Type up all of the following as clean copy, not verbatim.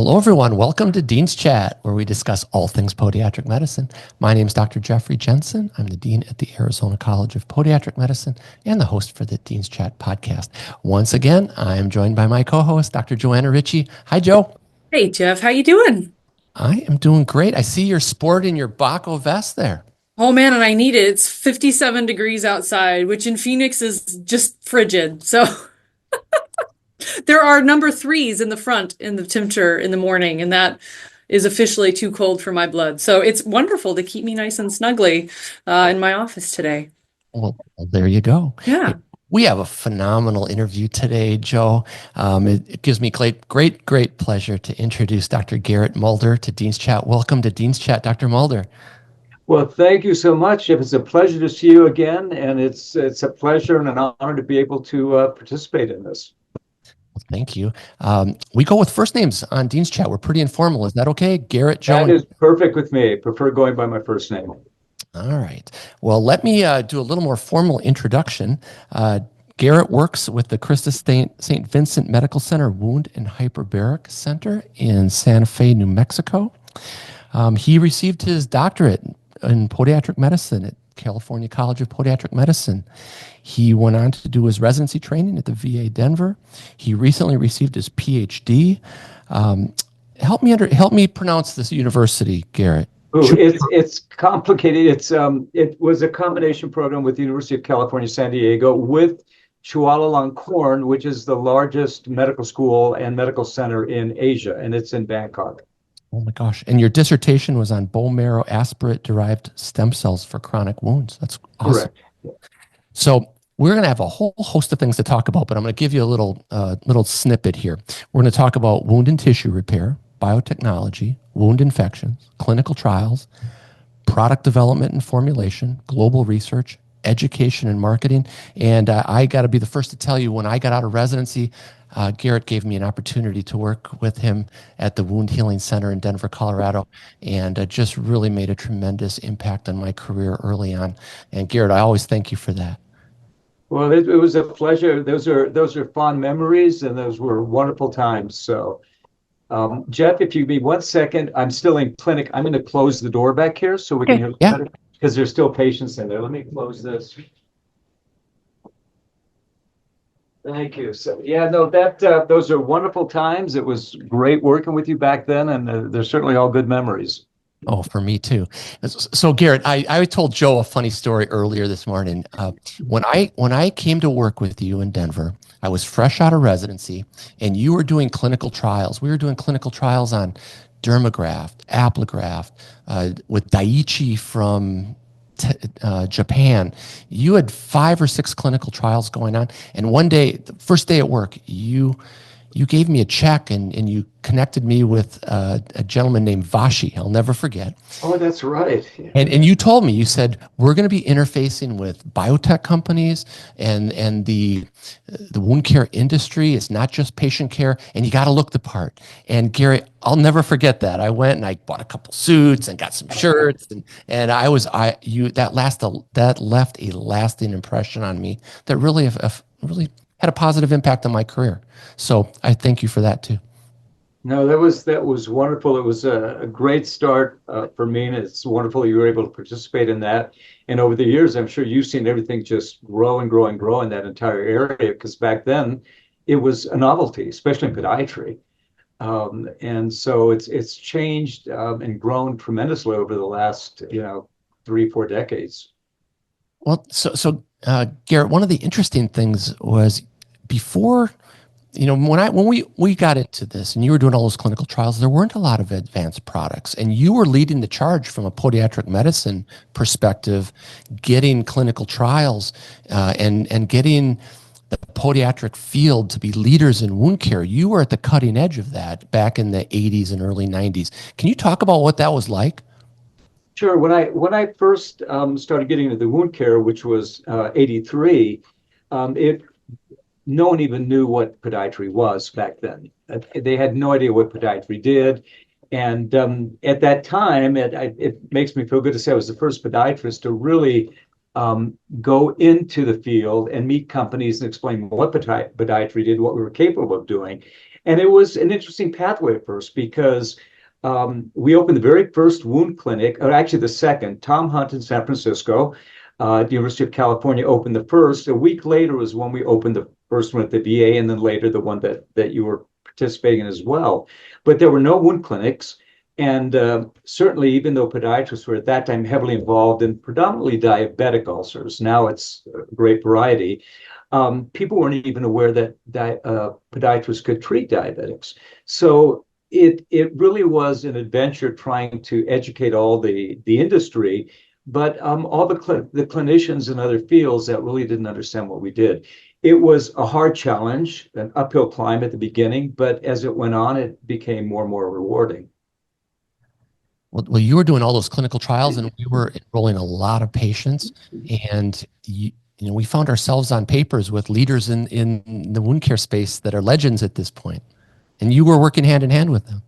Hello, everyone. Welcome to Dean's Chat, where we discuss all things podiatric medicine. My name is Dr. Jeffrey Jensen. I'm the Dean at the Arizona College of Podiatric Medicine and the host for the Dean's Chat podcast. Once again, I am joined by my co-host, Dr. Joanna Richey. Hi, Joe. Hey, Jeff. How you doing? I am doing great. I see you're sporting your Baco vest there. Oh, man, and I need it. It's 57 degrees outside, which in Phoenix is just frigid. So there are number threes in the front in the temperature in the morning, and that is officially too cold for my blood. So it's wonderful to keep me nice and snuggly in my office today. Well, there you go. Yeah. We have a phenomenal interview today, Joe. It gives me great pleasure to introduce Dr. Gerit Mulder to Dean's Chat. Welcome to Dean's Chat, Dr. Mulder. Well, thank you so much. It's a pleasure to see you again, and it's a pleasure and an honor to be able to participate in this. Well, thank you. We go with first names on Dean's Chat. We're pretty informal. Is that okay? Gerit, Joe? That is perfect with me. I prefer going by my first name. All right. Well, let me do a little more formal introduction. Gerit works with the Christus St. Vincent Medical Center Wound and Hyperbaric Center in Santa Fe, New Mexico. He received his doctorate in podiatric medicine at California College of Podiatric Medicine. He went on to do his residency training at the VA Denver. He recently received his PhD. Help me pronounce this university, Gerit. Ooh, it's complicated. It was a combination program with the University of California, San Diego, with Chulalongkorn, which is the largest medical school and medical center in Asia, and it's in Bangkok. Oh my gosh. And your dissertation was on bone marrow aspirate-derived stem cells for chronic wounds. That's awesome. Correct. So we're going to have a whole host of things to talk about, but I'm going to give you a little snippet here. We're going to talk about wound and tissue repair, biotechnology, wound infections, clinical trials, product development and formulation, global research, education and marketing. And I got to be the first to tell you, when I got out of residency, Gerit gave me an opportunity to work with him at the Wound Healing Center in Denver, Colorado, and just really made a tremendous impact on my career early on. And Gerit, I always thank you for that. Well, it was a pleasure. Those are fond memories, and those were wonderful times. So, Jeff, if you give me 1 second, I'm still in clinic. I'm going to close the door back here so we can hear better, because there's still patients in there. Let me close this. Thank you. So, yeah, no, those are wonderful times. It was great working with you back then, and they're certainly all good memories. Oh, for me too. So, Gerit, I told Joe a funny story earlier this morning. When I came to work with you in Denver, I was fresh out of residency, and you were doing clinical trials. We were doing clinical trials on Dermagraft, Apligraft, with Daiichi from Japan. You had 5 or 6 clinical trials going on, and one day, the first day at work, you gave me a check and you connected me with a gentleman named Vashi. I'll never forget. Oh, that's right. And you told me, you said, we're going to be interfacing with biotech companies and the wound care industry. It's not just patient care, and you got to look the part. And Gary, I'll never forget that. I went and I bought a couple suits and got some shirts, and that left a lasting impression on me that really had a positive impact on my career. So I thank you for that too. No, that was wonderful. It was a great start for me, and it's wonderful you were able to participate in that. And over the years, I'm sure you've seen everything just grow and grow and grow in that entire area, because back then it was a novelty, especially in podiatry. And so it's changed and grown tremendously over the last 3-4 decades. Well, so Gerit, one of the interesting things was before, when we got into this and you were doing all those clinical trials, there weren't a lot of advanced products, and you were leading the charge from a podiatric medicine perspective, getting clinical trials and getting the podiatric field to be leaders in wound care. You were at the cutting edge of that back in the 80s and early 90s. Can you talk about what that was like? Sure. When I first started getting into the wound care, which was 83, no one even knew what podiatry was back then. They had no idea what podiatry did. And at that time, it makes me feel good to say I was the first podiatrist to really go into the field and meet companies and explain what podiatry did, what we were capable of doing. And it was an interesting pathway at first because we opened the very first wound clinic, or actually the second. Tom Hunt in San Francisco, the University of California opened the first. A week later was when we opened the first one at the VA, and then later the one that you were participating in as well. But there were no wound clinics. And certainly, even though podiatrists were at that time heavily involved in predominantly diabetic ulcers, now it's a great variety, people weren't even aware that podiatrists could treat diabetics. So it really was an adventure trying to educate all the industry, but all the clinicians in other fields that really didn't understand what we did. It was a hard challenge, an uphill climb at the beginning, but as it went on, it became more and more rewarding. Well, you were doing all those clinical trials, and we were enrolling a lot of patients, and we found ourselves on papers with leaders in the wound care space that are legends at this point, and you were working hand in hand with them.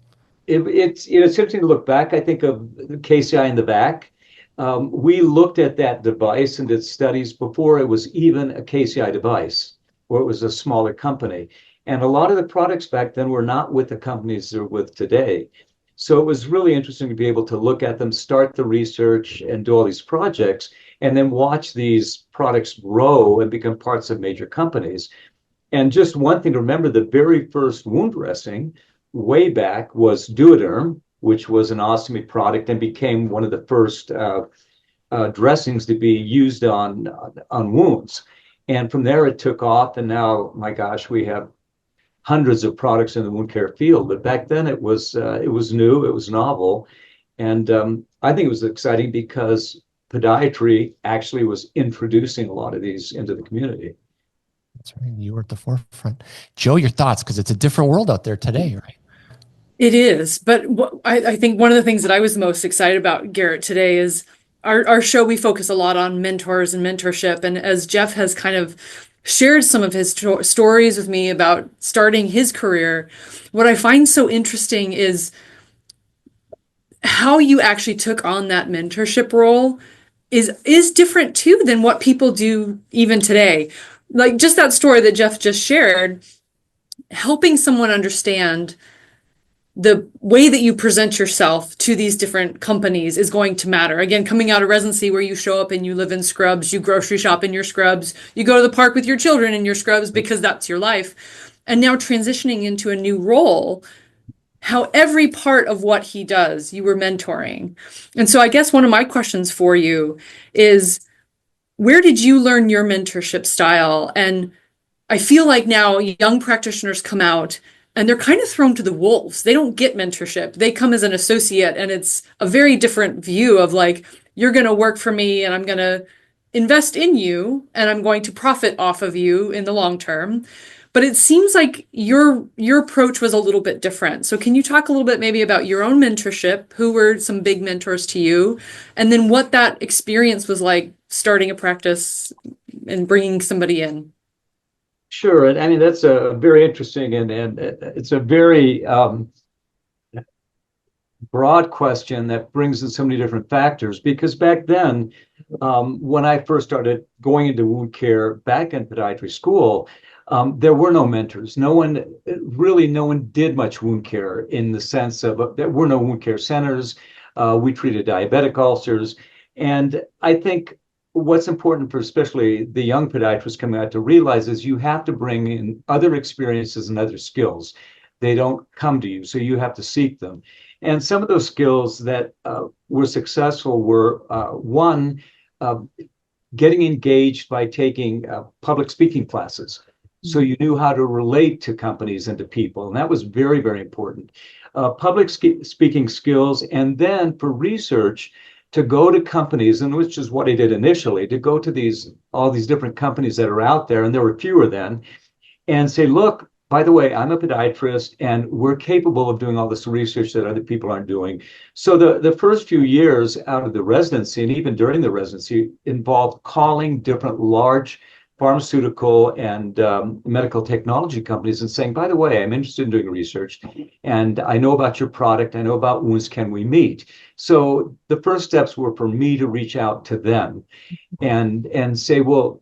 It's interesting to look back. I think of the KCI in the back. We looked at that device and did studies before it was even a KCI device, where it was a smaller company, and a lot of the products back then were not with the companies they're with today. So it was really interesting to be able to look at them, start the research, and do all these projects, and then watch these products grow and become parts of major companies. And just one thing to remember, the very first wound dressing way back was Duoderm, which was an ostomy product and became one of the first dressings to be used on wounds. And from there, it took off, and now, my gosh, we have hundreds of products in the wound care field. But back then it was new, it was novel. And I think it was exciting because podiatry actually was introducing a lot of these into the community. That's right. You were at the forefront. Joe, your thoughts, because it's a different world out there today, right? It is. But I think one of the things that I was most excited about, Gerit, today is our show. We focus a lot on mentors and mentorship. And as Jeff has kind of shared some of his stories with me about starting his career, what I find so interesting is how you actually took on that mentorship role is different too than what people do even today. Like just that story that Jeff just shared, helping someone understand the way that you present yourself to these different companies is going to matter. Again, coming out of residency where you show up and you live in scrubs, you grocery shop in your scrubs, you go to the park with your children in your scrubs because that's your life. And now transitioning into a new role, how every part of what he does, you were mentoring. And so I guess one of my questions for you is, where did you learn your mentorship style? And I feel like now young practitioners come out and they're kind of thrown to the wolves. They don't get mentorship. They come as an associate, and it's a very different view of like, you're going to work for me and I'm going to invest in you and I'm going to profit off of you in the long term. But it seems like your approach was a little bit different. So can you talk a little bit maybe about your own mentorship? Who were some big mentors to you? And then what that experience was like starting a practice and bringing somebody in? Sure. And I mean, that's a very interesting and it's a very broad question that brings in so many different factors. Because back then, when I first started going into wound care back in podiatry school, there were no mentors. No one did much wound care in the sense of there were no wound care centers. We treated diabetic ulcers. And I think what's important for especially the young podiatrists coming out to realize is you have to bring in other experiences and other skills. They don't come to you, so you have to seek them. And some of those skills that were successful were one, getting engaged by taking public speaking classes. So you knew how to relate to companies and to people, and that was very, very important. Public speaking skills, and then for research, to go to companies, and which is what I did initially, to go to all these different companies that are out there, and there were fewer then, and say, look, by the way, I'm a podiatrist, and we're capable of doing all this research that other people aren't doing. So the first few years out of the residency, and even during the residency, involved calling different large pharmaceutical and medical technology companies and saying, by the way, I'm interested in doing research, and I know about your product, I know about wounds, can we meet? So the first steps were for me to reach out to them and say, well,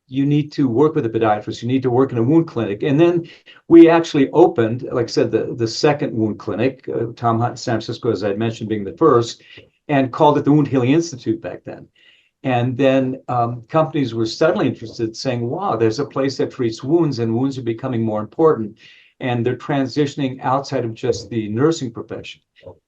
you need to work with a podiatrist, you need to work in a wound clinic. And then we actually opened, like I said, the second wound clinic, Tom Hunt in San Francisco, as I mentioned, being the first, and called it the Wound Healing Institute back then. And then companies were suddenly interested, saying, wow, there's a place that treats wounds, and wounds are becoming more important. And they're transitioning outside of just the nursing profession.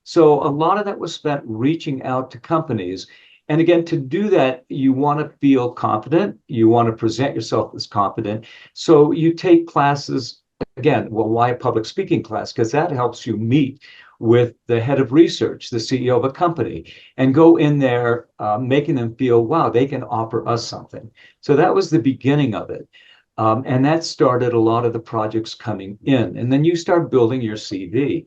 So a lot of that was spent reaching out to companies. And again, to do that, you want to feel confident. You want to present yourself as confident. So you take classes, again, well, why a public speaking class? Because that helps you meet with the head of research, the CEO of a company, and go in there, making them feel, wow, they can offer us something. So that was the beginning of it. And that started a lot of the projects coming in. And then you start building your CV.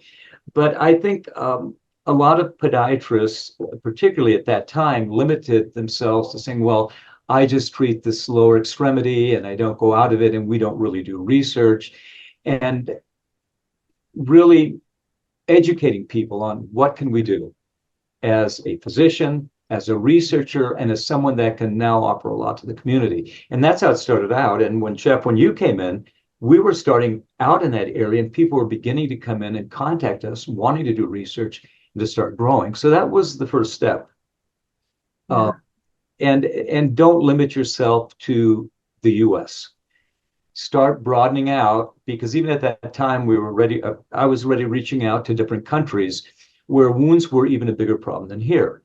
But I think a lot of podiatrists, particularly at that time, limited themselves to saying, well, I just treat this lower extremity and I don't go out of it, and we don't really do research. And really educating people on what can we do as a physician, as a researcher, and as someone that can now offer a lot to the community. And that's how it started out. And when Jeff, when you came in, we were starting out in that area, and people were beginning to come in and contact us, wanting to do research and to start growing. So that was the first step. Yeah. And don't limit yourself to the US. Start broadening out, because even at that time we were ready, I was already reaching out to different countries where wounds were even a bigger problem than here,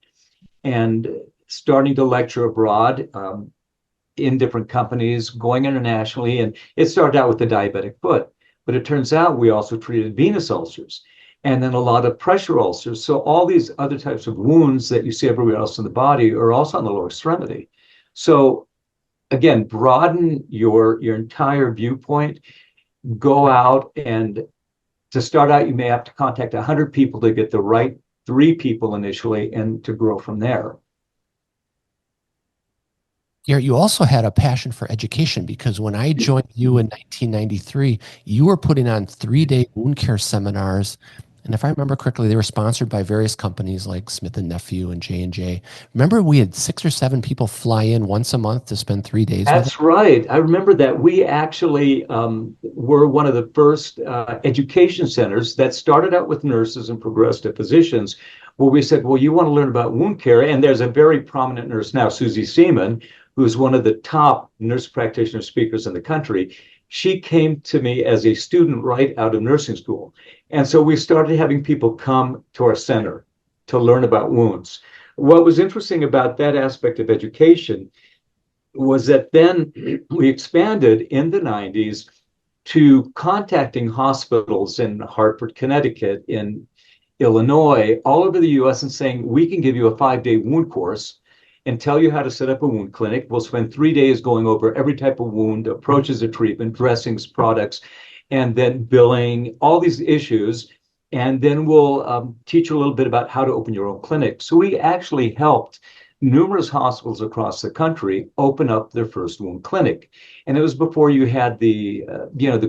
and starting to lecture abroad in different companies, going internationally. And it started out with the diabetic foot, but it turns out we also treated venous ulcers, and then a lot of pressure ulcers. So all these other types of wounds that you see everywhere else in the body are also on the lower extremity. So again, broaden your entire viewpoint. Go out, and to start out, you may have to contact 100 people to get the right 3 people initially, and to grow from there. Garrett, you also had a passion for education, because when I joined you in 1993, you were putting on 3-day wound care seminars. And if I remember correctly, they were sponsored by various companies like Smith & Nephew and J&J. Remember, we had 6 or 7 people fly in once a month to spend 3 days with us? That's right. I remember that. We actually were one of the first education centers that started out with nurses and progressed to physicians, where we said, well, you want to learn about wound care. And there's a very prominent nurse now, Susie Seaman, who's one of the top nurse practitioner speakers in the country. She came to me as a student right out of nursing school. And so we started having people come to our center to learn about wounds. What was interesting about that aspect of education was that then we expanded in the 90s to contacting hospitals in Hartford, Connecticut, in Illinois, all over the US, and saying, we can give you a 5-day wound course and tell you how to set up a wound clinic. We'll spend 3 days going over every type of wound, approaches of treatment, dressings, products, and then billing, all these issues. And then we'll teach you a little bit about how to open your own clinic. So we actually helped numerous hospitals across the country open up their first wound clinic. And it was before you had the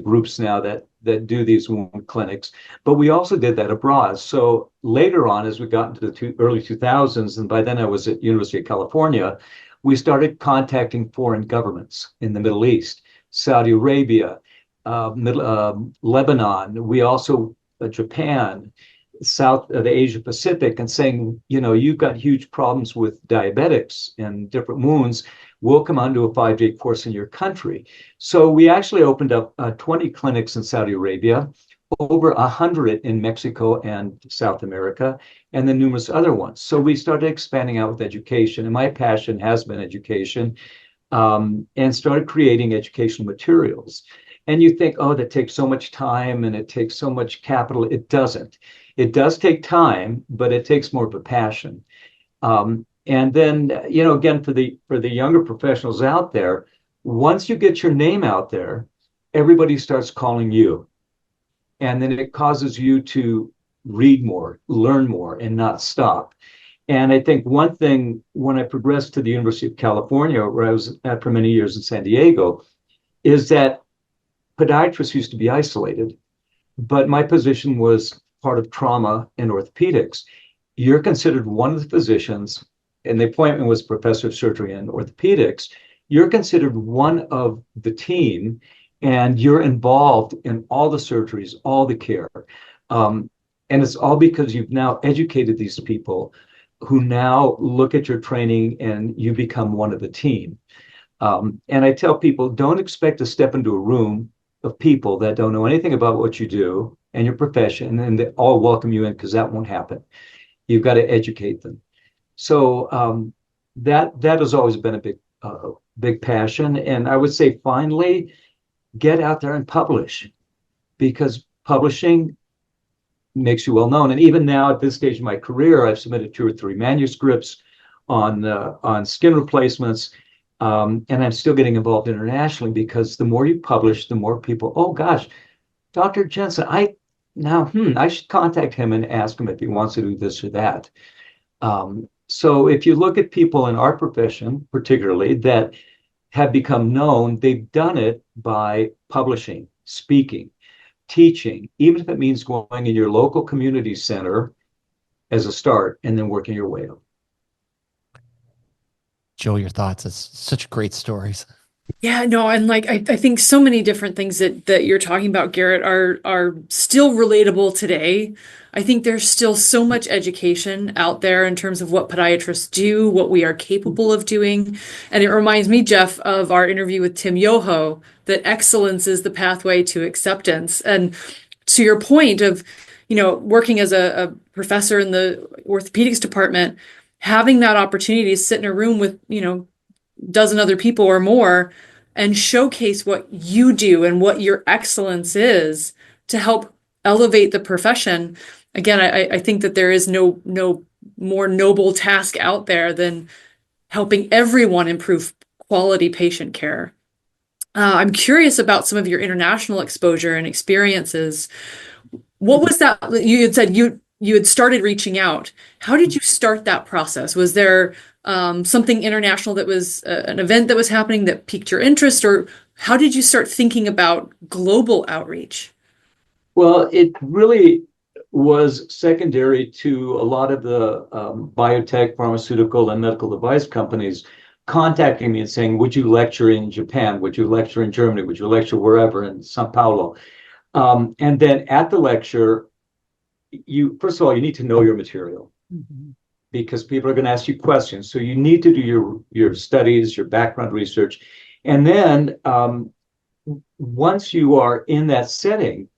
groups now that do these wound clinics. But we also did that abroad. So later on, as we got into the early 2000s, and by then I was at University of California, we started contacting foreign governments in the Middle East, Saudi Arabia, Lebanon. We also Japan, south of the Asia Pacific, and saying, you've got huge problems with diabetics and different wounds. We'll come onto a 5-day course in your country. So we actually opened up 20 clinics in Saudi Arabia, over 100 in Mexico and South America, and then numerous other ones. So we started expanding out with education, and my passion has been education, and started creating educational materials. And you think, oh, that takes so much time and it takes so much capital. It doesn't. It does take time, but it takes more of a passion. And then, again, for the younger professionals out there, once you get your name out there, everybody starts calling you. And then it causes you to read more, learn more, and not stop. And I think one thing, when I progressed to the University of California, where I was at for many years in San Diego, is that podiatrists used to be isolated, but my position was part of trauma and orthopedics. You're considered one of the physicians, and the appointment was professor of surgery and orthopedics. you're considered one of the team, and you're involved in all the surgeries, all the care. And it's all because you've now educated these people who now look at your training and you become one of the team. And I tell people, don't expect to step into a room of people that don't know anything about what you do and your profession, and they all welcome you in, because that won't happen. You've got to educate them. So that has always been a big passion. And I would say, finally, get out there and publish, because publishing makes you well known. And even now, at this stage of my career, I've submitted 2 or 3 manuscripts on skin replacements. And I'm still getting involved internationally, because the more you publish, the more people, oh gosh, Dr. Jensen, I should contact him and ask him if he wants to do this or that. So if you look at people in our profession, particularly, that have become known, they've done it by publishing, speaking, teaching, even if it means going in your local community center as a start and then working your way up. Joe, your thoughts? It's such great stories. Yeah, no, and like I think so many different things that you're talking about, Gerit, are still relatable today. I think there's still so much education out there in terms of what podiatrists do, what we are capable of doing. And it reminds me, Jeff, of our interview with Tim Yoho, that excellence is the pathway to acceptance. And to your point of, working as a professor in the orthopedics department, having that opportunity to sit in a room with, dozen other people or more and showcase what you do and what your excellence is to help elevate the profession. Again, I think that there is no more noble task out there than helping everyone improve quality patient care. I'm curious about some of your international exposure and experiences. What was that? You had said you had started reaching out. How did you start that process? Was there something international that was an event that was happening that piqued your interest, or how did you start thinking about global outreach? Well, it really was secondary to a lot of the biotech, pharmaceutical, and medical device companies contacting me and saying, would you lecture in Japan? Would you lecture in Germany? Would you lecture wherever in Sao Paulo? And then at the lecture, first of all, you need to know your material. Mm-hmm. Because people are going to ask you questions. So you need to do your studies, your background research. And then once you are in that setting,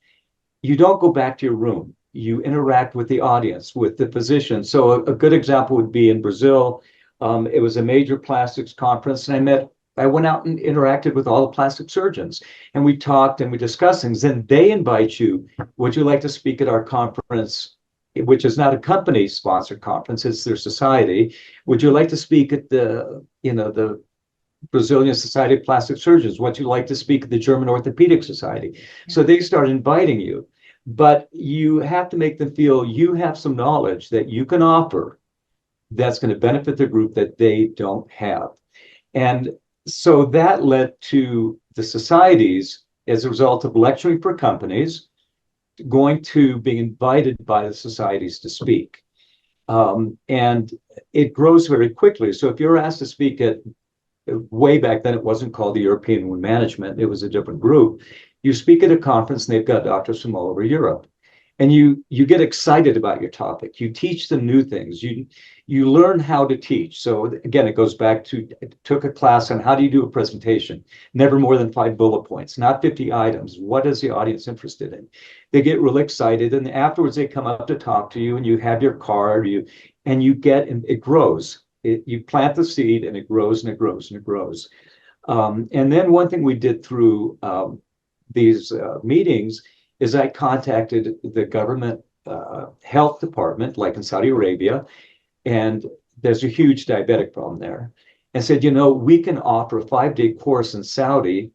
you don't go back to your room. You interact with the audience, with the physician. So a good example would be in Brazil. It was a major plastics conference, and I went out and interacted with all the plastic surgeons, and we talked and we discussed things. Then they invite you, would you like to speak at our conference, which is not a company-sponsored conference, it's their society. Would you like to speak at the Brazilian Society of Plastic Surgeons? Would you like to speak at the German Orthopedic Society? Yeah. So they start inviting you, but you have to make them feel you have some knowledge that you can offer that's going to benefit the group that they don't have. And so that led to the societies, as a result of lecturing for companies, going to being invited by the societies to speak. And it grows very quickly. So if you're asked to speak at, way back then, it wasn't called the European Wound Management, it was a different group. You speak at a conference and they've got doctors from all over Europe. And you get excited about your topic. You teach them new things. You learn how to teach. So again, it goes back to, I took a class on how do you do a presentation? Never more than 5 bullet points, not 50 items. What is the audience interested in? They get really excited, and afterwards they come up to talk to you, and you have your card, and it grows. You plant the seed, and it grows and it grows and it grows. And then one thing we did through these meetings is I contacted the government health department, like in Saudi Arabia, and there's a huge diabetic problem there, and said, we can offer a 5-day course in Saudi.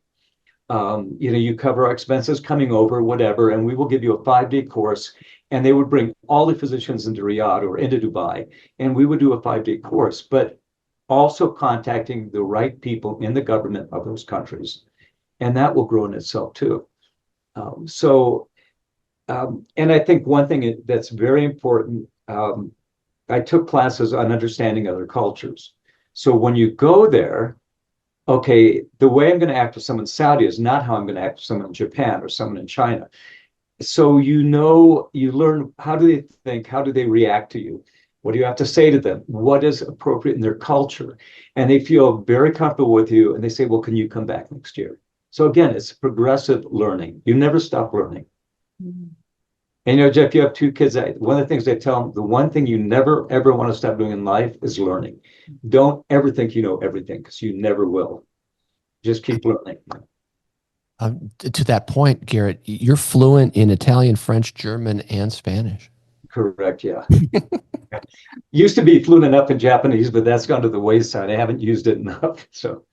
You cover our expenses coming over, whatever, and we will give you a 5-day course. And they would bring all the physicians into Riyadh or into Dubai, and we would do a 5-day course, but also contacting the right people in the government of those countries. And that will grow in itself too. And I think one thing that's very important, I took classes on understanding other cultures. So when you go there, okay, the way I'm going to act with someone in Saudi is not how I'm going to act with someone in Japan or someone in China. So you learn, how do they think? How do they react to you? What do you have to say to them? What is appropriate in their culture? And they feel very comfortable with you, and they say, well, can you come back next year? So again, it's progressive learning. You never stop learning. Mhm. And Jeff, you have two kids. One of the things they tell them, the one thing you never ever want to stop doing in life is learning. Don't ever think you know everything, because you never will. Just keep learning. To that point, Gerit, you're fluent in Italian, French, German, and Spanish. Correct. Yeah. Used to be fluent enough in Japanese, but that's gone to the wayside. I haven't used it enough. So,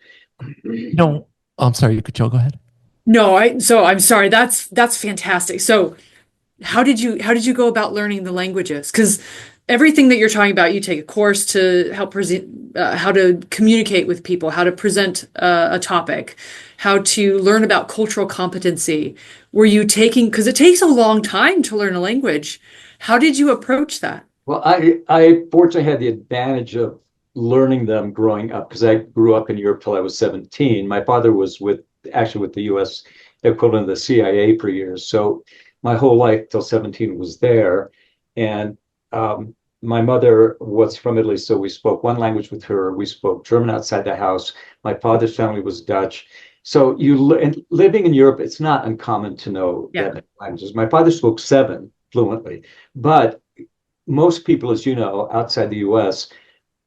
No, I'm sorry, Joe, go ahead. No, so I'm sorry. That's fantastic. So how did you go about learning the languages? Because everything that you're talking about, you take a course to help present, how to communicate with people, how to present a topic, how to learn about cultural competency. Were you taking, because it takes a long time to learn a language. How did you approach that? well, I fortunately had the advantage of learning them growing up, because I grew up in Europe till I was 17. My father was actually with the U.S. equivalent of the CIA for years. So my whole life till 17 was there. And my mother was from Italy, so we spoke one language with her. We spoke German outside the house. My father's family was Dutch. So and living in Europe, it's not uncommon to know Yeah. that many languages. My father spoke seven fluently, but most people, as you know, outside the US,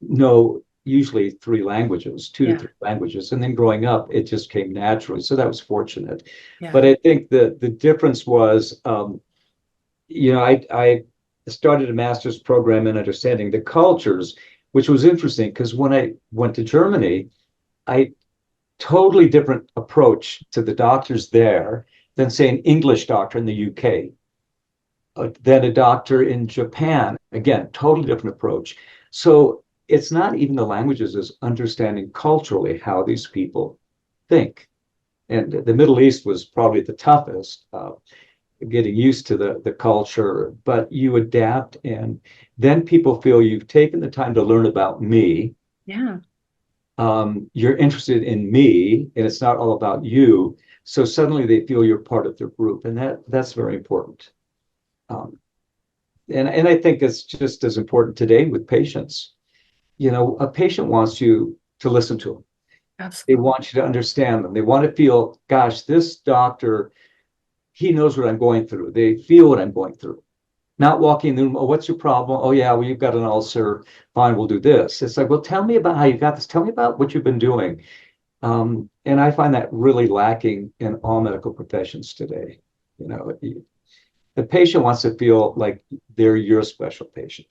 know usually three languages, two to Yeah. three languages. And then growing up, it just came naturally. So that was fortunate. Yeah. But I think the difference was, I started a master's program in understanding the cultures, which was interesting because when I went to Germany, I totally different approach to the doctors there than, say, an English doctor in the UK, than a doctor in Japan. Again, totally different approach. So it's not even the languages, as understanding culturally how these people think. And the Middle East was probably the toughest, getting used to the culture, but you adapt, and then people feel you've taken the time to learn about me. Yeah. You're interested in me, and it's not all about you. So suddenly they feel you're part of their group, and that's very important. Um, and I think it's just as important today with patients. A patient wants you to listen to them. They Absolutely. want you to understand them. They want to feel, gosh, this doctor, he knows what I'm going through. They feel what I'm going through. Not walking in the room, oh, what's your problem? Oh, yeah, well, you've got an ulcer. Fine, we'll do this. It's like, well, tell me about how you got this. Tell me about what you've been doing. And I find that really lacking in all medical professions today. The patient wants to feel like they're your special patient.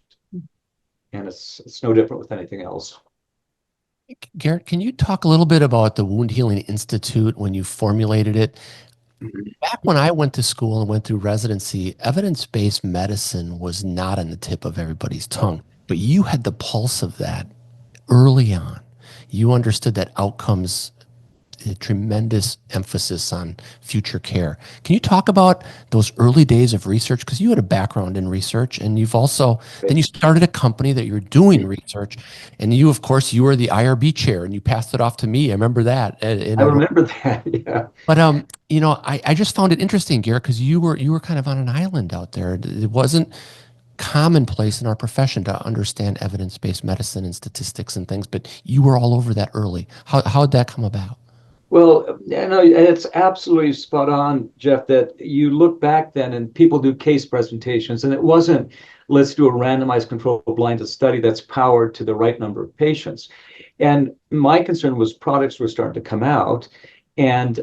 And it's no different with anything else. Gerit, can you talk a little bit about the Wound Healing Institute when you formulated it? Back when I went to school and went through residency, evidence-based medicine was not on the tip of everybody's tongue, but you had the pulse of that early on. You understood that outcomes, a tremendous emphasis on future care. Can you talk about those early days of research? Because you had a background in research, and then you started a company that you're doing research, and of course, you were the IRB chair, and you passed it off to me. I remember that. I remember that. Yeah. But I just found it interesting, Garrett, because you were kind of on an island out there. It wasn't commonplace in our profession to understand evidence-based medicine and statistics and things, but you were all over that early. How did that come about? Well, it's absolutely spot on, Jeff, that you look back then and people do case presentations, and it wasn't, let's do a randomized controlled blinded study that's powered to the right number of patients. And my concern was products were starting to come out, and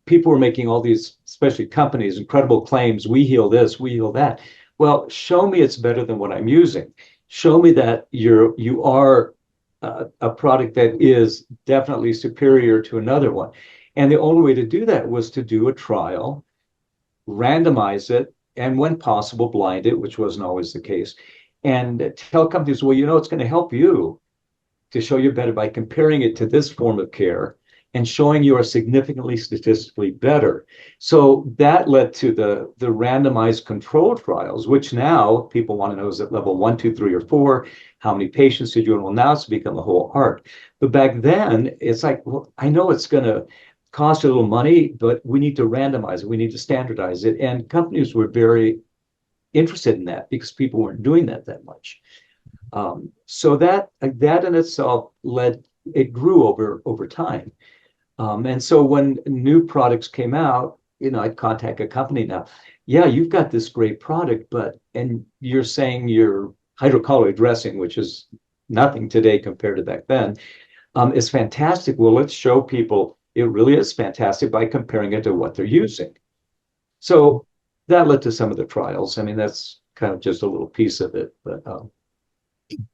people were making all these, especially companies, incredible claims. We heal this, we heal that. Well, show me it's better than what I'm using. Show me that you are a product that is definitely superior to another one. And the only way to do that was to do a trial, randomize it, and when possible, blind it, which wasn't always the case, and tell companies, well, it's going to help you to show you better by comparing it to this form of care. and showing you are significantly statistically better. So that led to the randomized control trials, which now people want to know, is it level 1, 2, 3, or 4? How many patients did you enroll? Now it's become a whole art. But back then, it's like, well, I know it's going to cost a little money, but we need to randomize it. We need to standardize it. And companies were very interested in that because people weren't doing that much. So that in itself it grew over time. And so when new products came out, I'd contact a company now. Yeah, you've got this great product, and you're saying your hydrocolloid dressing, which is nothing today compared to back then, is fantastic. Well, let's show people it really is fantastic by comparing it to what they're using. So that led to some of the trials. I mean, that's kind of just a little piece of it, but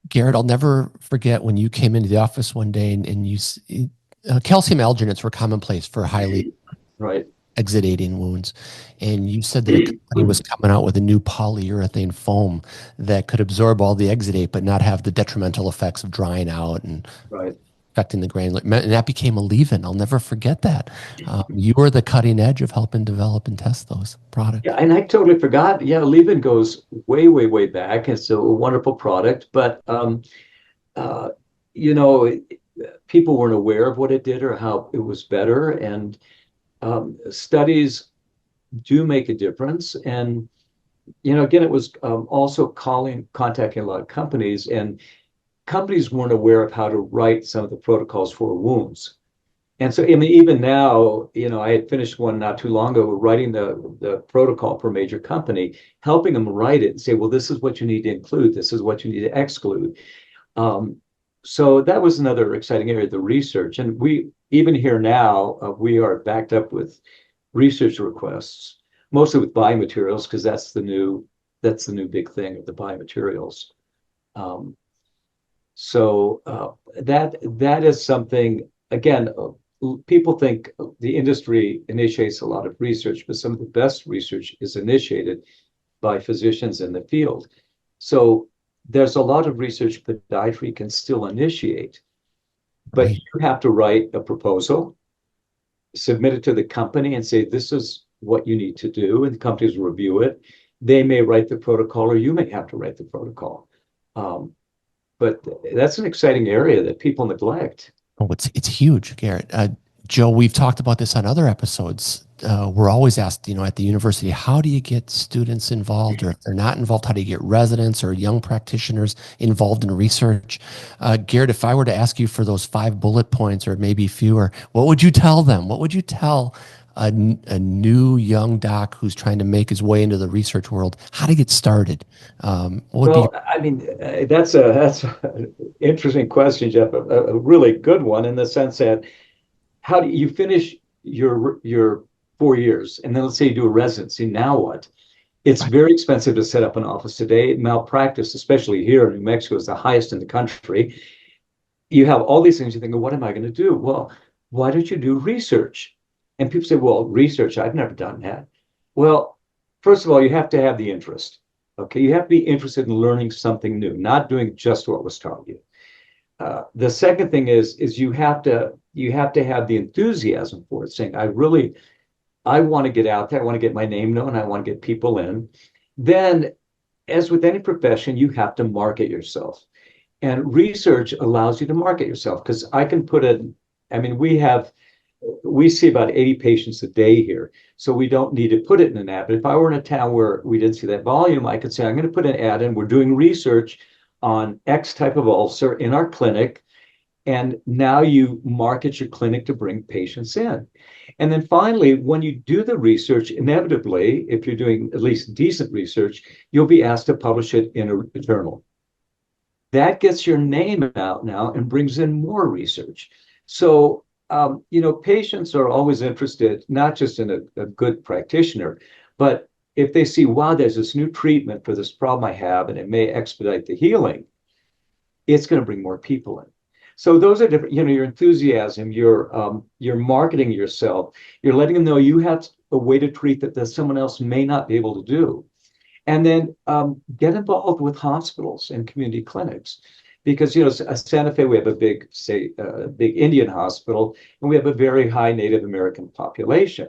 Gerit, I'll never forget when you came into the office one day and you calcium alginates were commonplace for highly right. exudating wounds, and you said that a company was coming out with a new polyurethane foam that could absorb all the exudate but not have the detrimental effects of drying out and right. affecting the granular, and that became a leave-in. I'll never forget that. You were the cutting edge of helping develop and test those products. Yeah, and I totally forgot. Yeah, leave-in goes way, way, way back. It's a wonderful product, but people weren't aware of what it did or how it was better. And studies do make a difference. And again, it was also contacting a lot of companies, and companies weren't aware of how to write some of the protocols for wounds. And so, I mean, even now, I had finished one not too long ago, writing the protocol for a major company, helping them write it and say, well, this is what you need to include. This is what you need to exclude. So that was another exciting area, the research. And we, even here now, we are backed up with research requests, mostly with biomaterials, because that's the new big thing of the biomaterials. So that is something, again, people think the industry initiates a lot of research, but some of the best research is initiated by physicians in the field. So there's a lot of research podiatry can still initiate, but Right. you have to write a proposal, submit it to the company and say, this is what you need to do, and the companies review it. They may write the protocol, or you may have to write the protocol. But that's an exciting area that people neglect. Oh, it's huge, Gerit. Joe, we've talked about this on other episodes. We're always asked, at the university, how do you get students involved? Or if they're not involved, how do you get residents or young practitioners involved in research? Gerit, if I were to ask you for those 5 bullet points or maybe fewer, what would you tell them? What would you tell a new young doc who's trying to make his way into the research world, how to get started? I mean, that's an interesting question, Jeff. A really good one, in the sense that, how do you finish your 4 years, and then let's say you do a residency? Now what? It's very expensive to set up an office today. Malpractice, especially here in New Mexico, is the highest in the country. You have all these things. You think, what am I going to do? Well, why don't you do research? And people say, well, research, I've never done that. Well, first of all, you have to have the interest. Okay, you have to be interested in learning something new, not doing just what was taught you. The second thing is you have to have the enthusiasm for it, saying, I want to get out there, I want to get my name known, I want to get people in. Then, as with any profession, you have to market yourself. And research allows you to market yourself, because I can put in, I mean, we see about 80 patients a day here, so we don't need to put it in an ad. But if I were in a town where we didn't see that volume, I could say, I'm going to put an ad in, we're doing research on X type of ulcer in our clinic, and now you market your clinic to bring patients in. And then finally, when you do the research, inevitably, if you're doing at least decent research, you'll be asked to publish it in a journal. That gets your name out now and brings in more research. So patients are always interested, not just in a good practitioner, but if they see, wow, there's this new treatment for this problem I have, and it may expedite the healing, it's going to bring more people in. So those are different, your enthusiasm, your marketing yourself, you're letting them know you have a way to treat that someone else may not be able to do. And then get involved with hospitals and community clinics. Because, Santa Fe, we have a big, big Indian hospital, and we have a very high Native American population.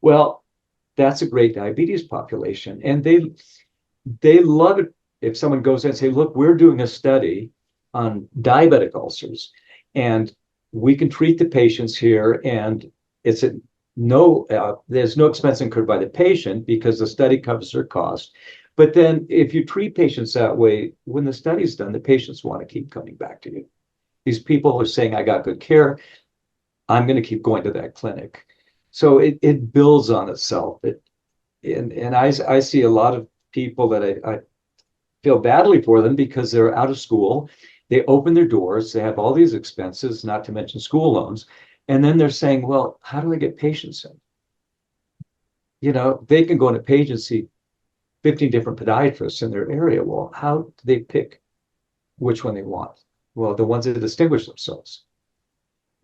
Well, that's a great diabetes population. And they love it if someone goes in and say, look, we're doing a study on diabetic ulcers, and we can treat the patients here, and it's there's no expense incurred by the patient because the study covers their cost. But then if you treat patients that way, when the study's done, the patients want to keep coming back to you. These people are saying, I got good care. I'm going to keep going to that clinic. So it builds on itself. And I see a lot of people that I feel badly for them because they're out of school. They open their doors. They have all these expenses, not to mention school loans. And then they're saying, well, how do I get patients in? They can go on a page and see 15 different podiatrists in their area. Well, how do they pick which one they want? Well, the ones that distinguish themselves.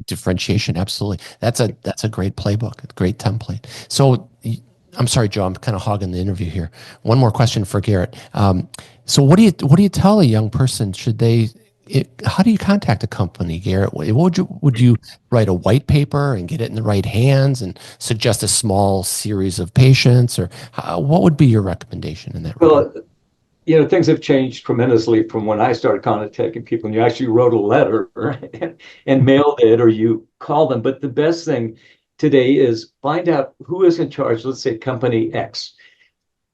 Differentiation, absolutely. That's a great playbook, a great template. So I'm sorry, Joe, I'm kind of hogging the interview here. One more question for Gerit. So what do you tell a young person? How do you contact a company, Gerit? Would you write a white paper and get it in the right hands and suggest a small series of patients, or what would be your recommendation in that regard? Well, things have changed tremendously from when I started contacting people, and you actually wrote a letter and mailed it, or you call them. But the best thing today is find out who is in charge. Let's say company X.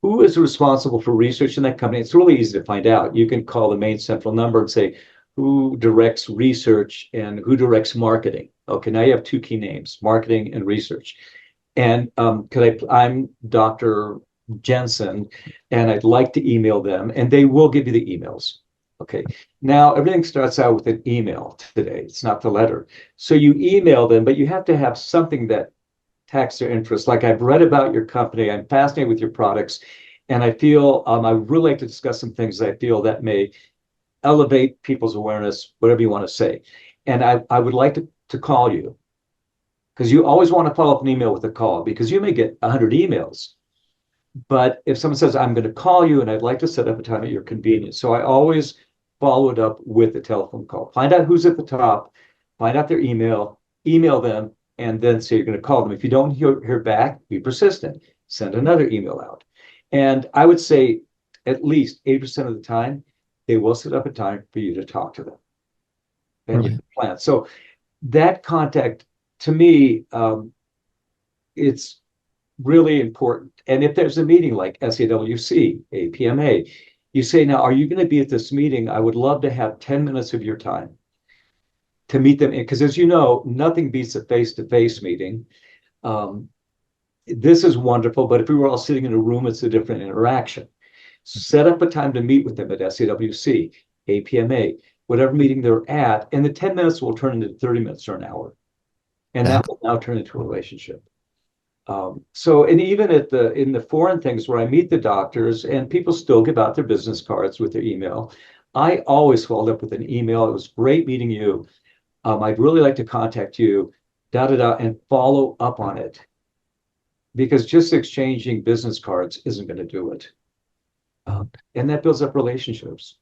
Who is responsible for research in that company? It's really easy to find out. You can call the main central number and say, who directs research and who directs marketing? Okay, now you have two key names, marketing and research. And I'm Dr. Jensen, and I'd like to email them, and they will give you the emails. Okay, now everything starts out with an email today. It's not the letter. So you email them, but you have to have something that tax their interest. Like, I've read about your company, I'm fascinated with your products, and I feel I would really like to discuss some things I feel that may elevate people's awareness, whatever you want to say. And I would like to call you, because you always want to follow up an email with a call, because you may get 100 emails. But if someone says, I'm going to call you and I'd like to set up a time at your convenience. So I always follow it up with a telephone call. Find out who's at the top, find out their email them, and then say you're going to call them. If you don't hear back, be persistent. Send another email out. And I would say at least 80% of the time, they will set up a time for you to talk to them. And you plan. So that contact, to me, it's really important. And if there's a meeting like SAWC, APMA, you say, now, are you going to be at this meeting? I would love to have 10 minutes of your time to meet them. Because as you know, nothing beats a face-to-face meeting. This is wonderful, but if we were all sitting in a room, it's a different interaction. Set up a time to meet with them at SAWC, APMA, whatever meeting they're at, and the 10 minutes will turn into 30 minutes or an hour. And that will now turn into a relationship. And even in the foreign things where I meet the doctors and people still give out their business cards with their email, I always followed up with an email. It was great meeting you. I'd really like to contact you, and follow up on it. Because just exchanging business cards isn't going to do it. And that builds up relationships.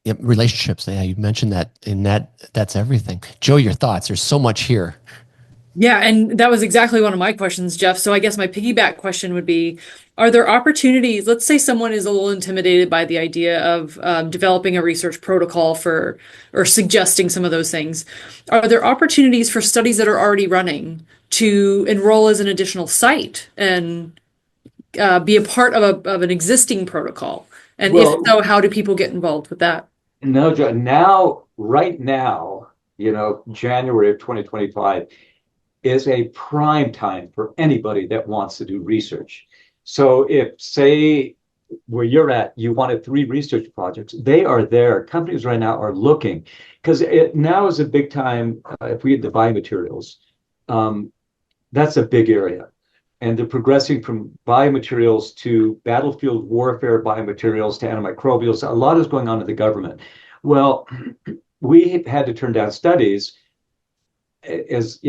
Yep, relationships. Yeah, you mentioned that, and that's everything. Joe, your thoughts? There's so much here. Yeah, and that was exactly one of my questions, Jeff. So I guess my piggyback question would be, are there opportunities? Let's say someone is a little intimidated by the idea of developing a research protocol or suggesting some of those things. Are there opportunities for studies that are already running to enroll as an additional site and be a part of an existing protocol? And if so, how do people get involved with that? No, right now, January of 2025 is a prime time for anybody that wants to do research. So if, say, where you're at, you wanted 3 research projects, they are there. Companies right now are looking, because now is a big time. If we get the biomaterials, that's a big area. And they're progressing from biomaterials to battlefield warfare biomaterials to antimicrobials. A lot is going on in the government. Well, we had to turn down studies, as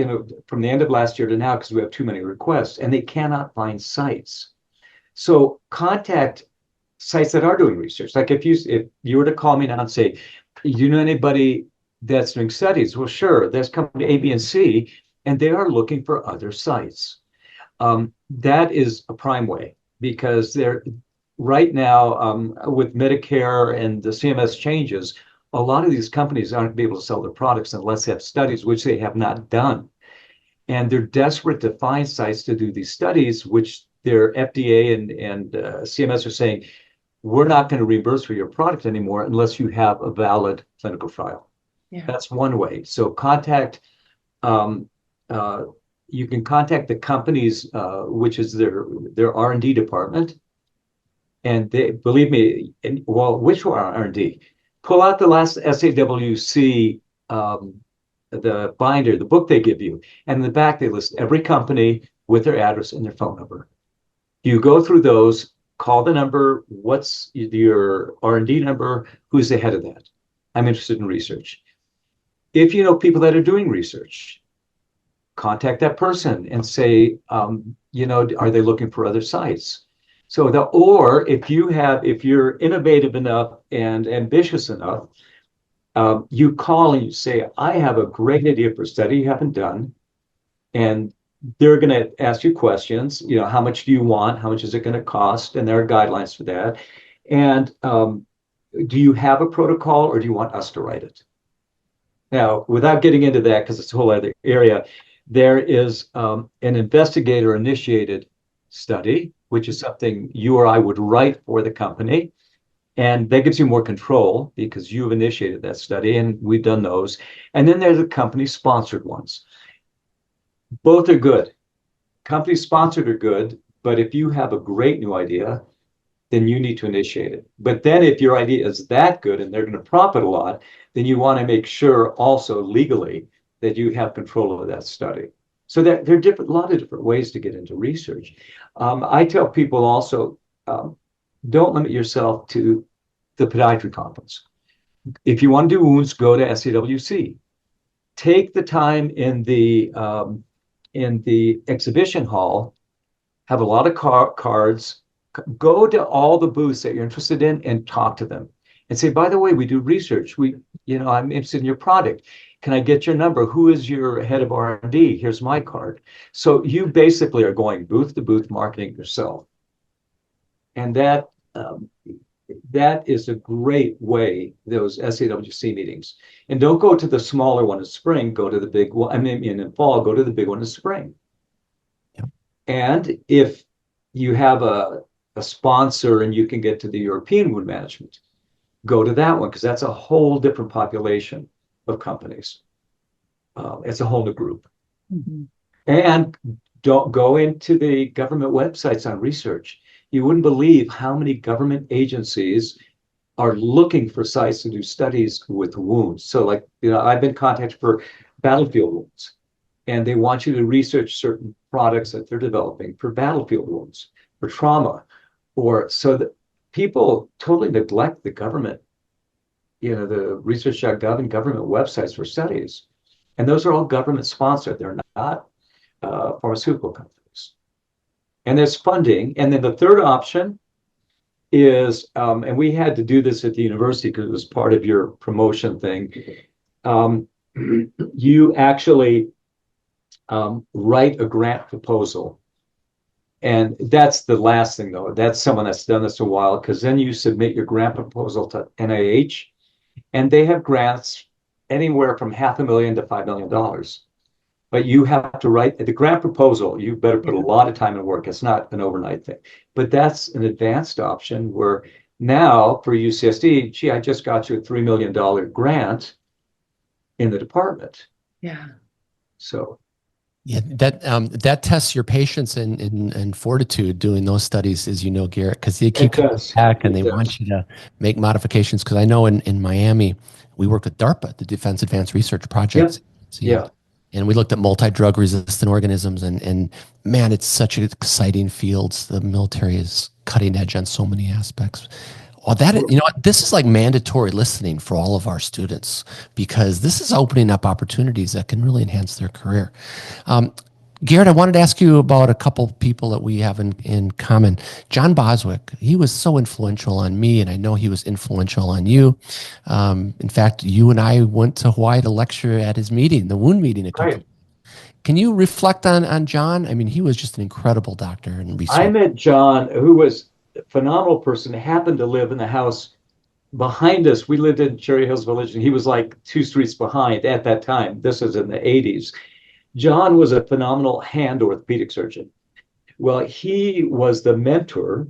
from the end of last year to now, because we have too many requests, and they cannot find sites. So contact sites that are doing research. Like if you were to call me now and say, you know anybody that's doing studies? Well, sure, there's company A, B, and C, and they are looking for other sites. That is a prime way because they're right now with Medicare and the CMS changes, a lot of these companies aren't going to be able to sell their products unless they have studies, which they have not done. And they're desperate to find sites to do these studies, which their FDA and CMS are saying, we're not going to reimburse for your product anymore unless you have a valid clinical trial. Yeah. That's one way. So you can contact the companies, which is their R&D department. And they, believe me, which R&D? Pull out the last SAWC, the binder, the book they give you. And in the back, they list every company with their address and their phone number. You go through those, call the number, what's your R&D number, who's the head of that? I'm interested in research. If you know people that are doing research, contact that person and say, are they looking for other sites? So or if you're innovative enough and ambitious enough, you call and you say, I have a great idea for a study you haven't done. And they're going to ask you questions, how much do you want? How much is it going to cost? And there are guidelines for that. And do you have a protocol or do you want us to write it? Now, without getting into that, because it's a whole other area, there is an investigator-initiated study, which is something you or I would write for the company. And that gives you more control because you've initiated that study, and we've done those. And then there's the company-sponsored ones. Both are good. Company-sponsored are good, but if you have a great new idea, then you need to initiate it. But then if your idea is that good and they're going to profit a lot, then you want to make sure also legally that you have control of that study. So there are a lot of different ways to get into research. I tell people also, don't limit yourself to the podiatry conference. If you want to do wounds, go to SAWC. Take the time in the exhibition hall, have a lot of cards, go to all the booths that you're interested in and talk to them and say, by the way, we do research. I'm interested in your product. Can I get your number? Who is your head of R&D? Here's my card. So you basically are going booth to booth marketing yourself. And that is a great way, those SAWC meetings. And don't go to the smaller one in spring, go to the big one. In fall, go to the big one in spring. Yeah. And if you have a sponsor and you can get to the European wound management, go to that one because that's a whole different population of companies. It's a whole new group. Mm-hmm. And don't go into the government websites on research. You wouldn't believe how many government agencies are looking for sites to do studies with wounds. So I've been contacted for battlefield wounds, and they want you to research certain products that they're developing for battlefield wounds, for trauma, so that people totally neglect the government, the research.gov and government websites for studies. And those are all government sponsored. They're not pharmaceutical companies. And there's funding. And then the third option is, and we had to do this at the university because it was part of your promotion thing. You actually write a grant proposal. And that's the last thing, though. That's someone that's done this a while, because then you submit your grant proposal to NIH, and they have grants anywhere from $500,000 to $5 million. But you have to write the grant proposal. You better put a lot of time and work. It's not an overnight thing. But that's an advanced option where now for UCSD, I just got you a $3 million grant in the department. Yeah. So. Yeah, that tests your patience and fortitude doing those studies, as you know, Gerit, because they keep coming back and they want you to make modifications. Because I know in Miami, we work with DARPA, the Defense Advanced Research Projects. Yeah. And we looked at multi-drug resistant organisms, and man, it's such an exciting field. The military is cutting edge on so many aspects. Well, this is like mandatory listening for all of our students, because this is opening up opportunities that can really enhance their career. Garrett, I wanted to ask you about a couple of people that we have in common. John Boswick, he was so influential on me, and I know he was influential on you. In fact, you and I went to Hawaii to lecture at his meeting, the wound meeting a couple. Right. Can you reflect on John? I mean, he was just an incredible doctor and I researcher. met John, who was a phenomenal person, happened to live in the house behind us. We lived in Cherry Hills Village, and he was like 2 streets behind at that time. This was in the 80s. John was a phenomenal hand orthopedic surgeon. Well, he was the mentor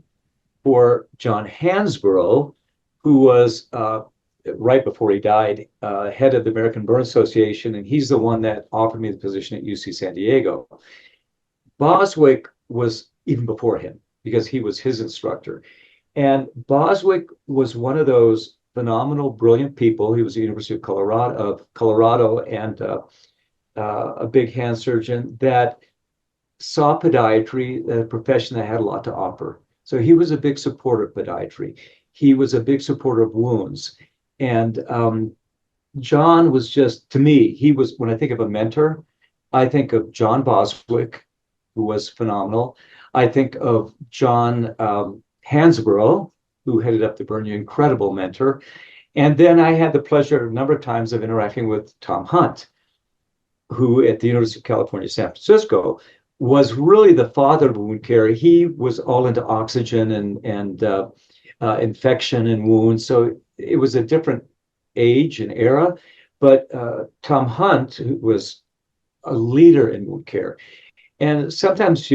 for John Hansborough, who was right before he died, head of the American Burn Association, and he's the one that offered me the position at UC San Diego. Boswick was even before him because he was his instructor. And Boswick was one of those phenomenal, brilliant people. He was at the University of Colorado and a big hand surgeon that saw podiatry, a profession that had a lot to offer. So he was a big supporter of podiatry. He was a big supporter of wounds. And John was just, to me, he was, when I think of a mentor, I think of John Boswick, who was phenomenal. I think of John Hansborough, who headed up the burn, incredible mentor. And then I had the pleasure a number of times of interacting with Tom Hunt, who at the University of California, San Francisco, was really the father of wound care. He was all into oxygen and infection and wounds. So it was a different age and era. But Tom Hunt, who was a leader in wound care. And sometimes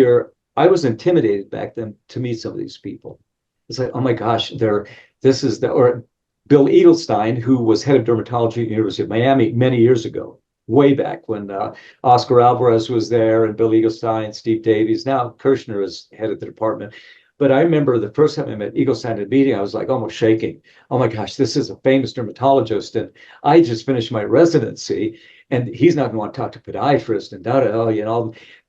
I was intimidated back then to meet some of these people. It's like, oh my gosh, or Bill Eaglestein, who was head of dermatology at the University of Miami many years ago, way back when Oscar Alvarez was there and Bill Eaglestein, Steve Davies. Now Kirshner is head of the department. But I remember the first time I met Eaglestein at a meeting, I was like almost shaking. Oh my gosh, this is a famous dermatologist. And I just finished my residency and he's not going to want to talk to podiatrist and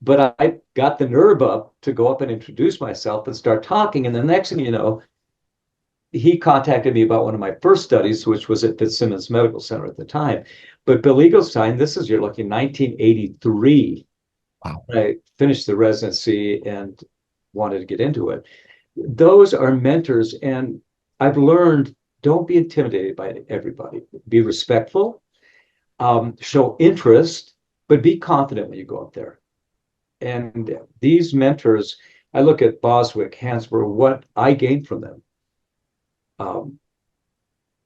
But I got the nerve up to go up and introduce myself and start talking. And the next thing you know, he contacted me about one of my first studies, which was at Fitzsimmons Medical Center at the time. But Bill Eaglestein, you're looking 1983. Wow. I finished the residency and wanted to get into it. Those are mentors. And I've learned, don't be intimidated by everybody. Be respectful, show interest, but be confident when you go up there. And these mentors, I look at Boswick, Hansborough, what I gained from them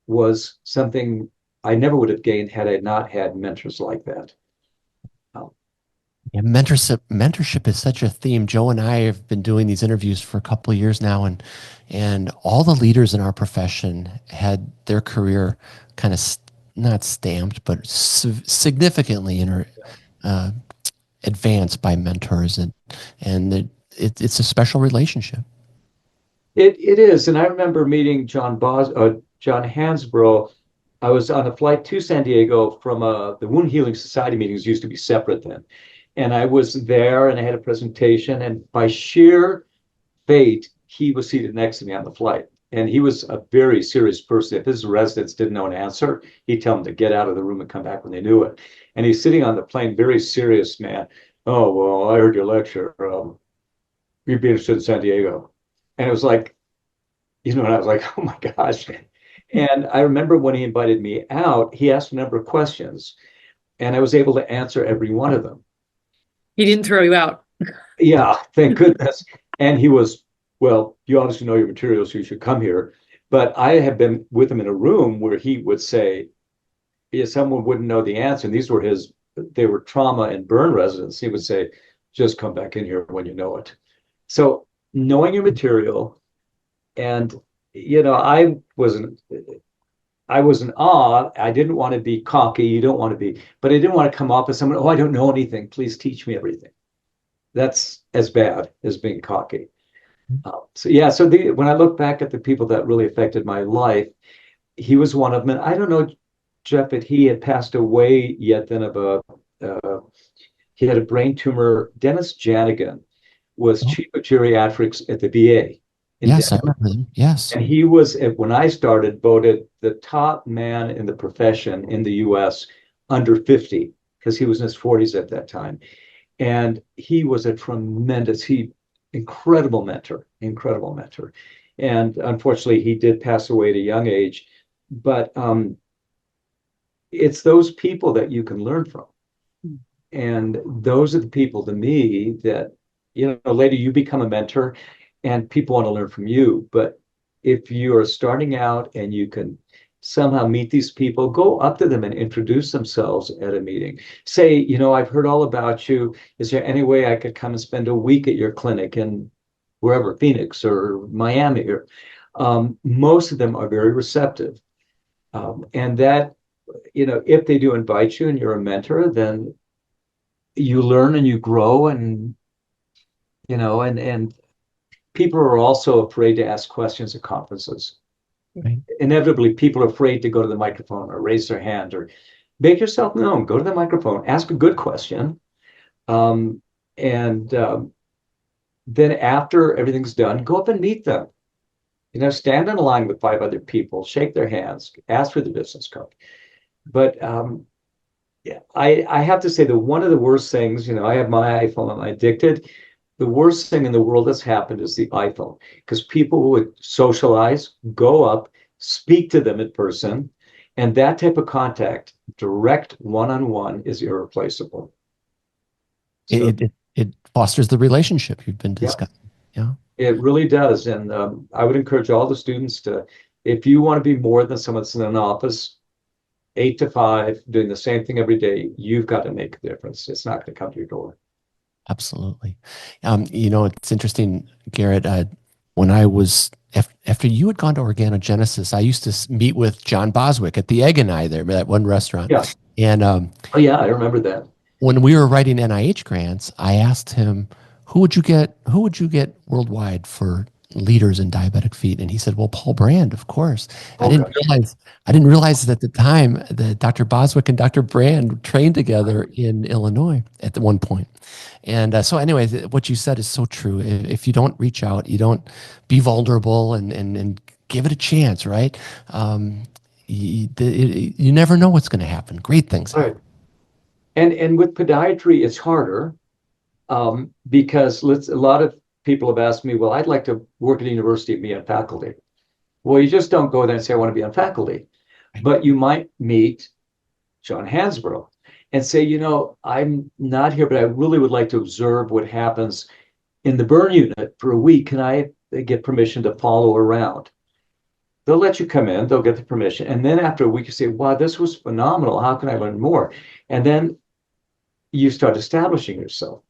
was something I never would have gained had I not had mentors like that. Yeah, mentorship is such a theme. Joe and I have been doing these interviews for a couple of years now, and all the leaders in our profession had their career kind of not stamped, but significantly advanced by mentors, and it's a special relationship. It is, and I remember meeting John Hansborough. I was on a flight to San Diego from the Wound Healing Society meetings used to be separate then. And I was there and I had a presentation, and by sheer fate, he was seated next to me on the flight. And he was a very serious person. If his residents didn't know an answer, he'd tell them to get out of the room and come back when they knew it. And he's sitting on the plane, very serious man. Oh, well, I heard your lecture. You'd be interested in San Diego. And it was like, and I was like, oh my gosh. And I remember when he invited me out, he asked a number of questions, and I was able to answer every one of them. He didn't throw you out. Yeah, thank goodness. And he was, well, you obviously know your material, so you should come here. But I have been with him in a room where he would say, yeah, someone wouldn't know the answer. And they were trauma and burn residents. He would say, just come back in here when you know it. So knowing your material, and, I was in awe. I didn't want to be cocky. You don't want to be, but I didn't want to come off as someone, oh, I don't know anything. Please teach me everything. That's as bad as being cocky. So when I look back at the people that really affected my life, he was one of them. And I don't know, Jeff, if he had passed away yet then he had a brain tumor. Dennis Janigan was chief of geriatrics at the VA. Yes, Denver. I remember him. Yes. And he was, when I started, voted the top man in the profession in the U.S. under 50, because he was in his 40s at that time. And he was a incredible mentor, incredible mentor. And unfortunately, he did pass away at a young age. But it's those people that you can learn from. And those are the people to me that, later you become a mentor and people want to learn from you. But if you are starting out and you can somehow meet these people, go up to them and introduce themselves at a meeting. Say, I've heard all about you. Is there any way I could come and spend a week at your clinic in wherever, Phoenix or Miami? Or most of them are very receptive. And that, if they do invite you and you're a mentor, then you learn and you grow, and and people are also afraid to ask questions at conferences. Right. Inevitably, people are afraid to go to the microphone or raise their hand or make yourself known. Go to the microphone, ask a good question, and then after everything's done, go up and meet them. Stand in a line with 5 other people, shake their hands, ask for the business card. But yeah, I have to say that one of the worst things, I have my iPhone, I'm addicted. The worst thing in the world that's happened is the iPhone, because people would socialize, go up, speak to them in person, and that type of direct one-on-one, is irreplaceable. So, It fosters the relationship you've been discussing. Yeah. It really does. And I would encourage all the students to, if you want to be more than someone that's in an office, 8 to 5, doing the same thing every day, you've got to make a difference. It's not going to come to your door. Absolutely. It's interesting, Gerit, when I was, after you had gone to Organogenesis, I used to meet with John Boswick at the Egg and I there, that one restaurant. Yeah. And oh yeah, I remember that. When we were writing NIH grants, I asked him, who would you get worldwide for leaders in diabetic feet? And he said, well, Paul Brand, of course. I didn't realize that at the time that Dr. Boswick and Dr. Brand trained together in Illinois at one point. And so anyway, what you said is so true. If you don't reach out, you don't be vulnerable and give it a chance, right? You never know what's going to happen. Great things happen. Right. And with podiatry, it's harder because a lot of people have asked me, well, I'd like to work at a university and be on faculty. Well, you just don't go there and say, I want to be on faculty. But you might meet John Hansborough and say, I'm not here, but I really would like to observe what happens in the burn unit for a week. Can I get permission to follow around? They'll let you come in, they'll get the permission. And then after a week, you say, wow, this was phenomenal. How can I learn more? And then you start establishing yourself.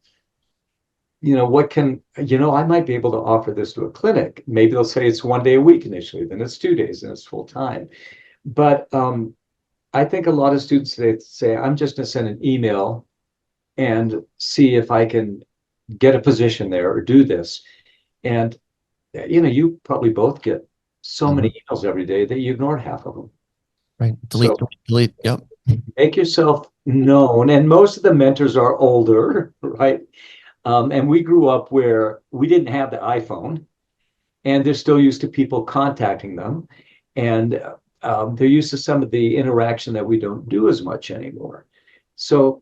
I might be able to offer this to a clinic. Maybe they'll say it's 1 day a week initially, then it's 2 days, and it's full time. But I think a lot of students today say, I'm just going to send an email and see if I can get a position there or do this. And, you probably both get so many emails every day that you ignore half of them. Right. Delete. Yep. Make yourself known. And most of the mentors are older, right? And we grew up where we didn't have the iPhone, and they're still used to people contacting them. And they're used to some of the interaction that we don't do as much anymore. So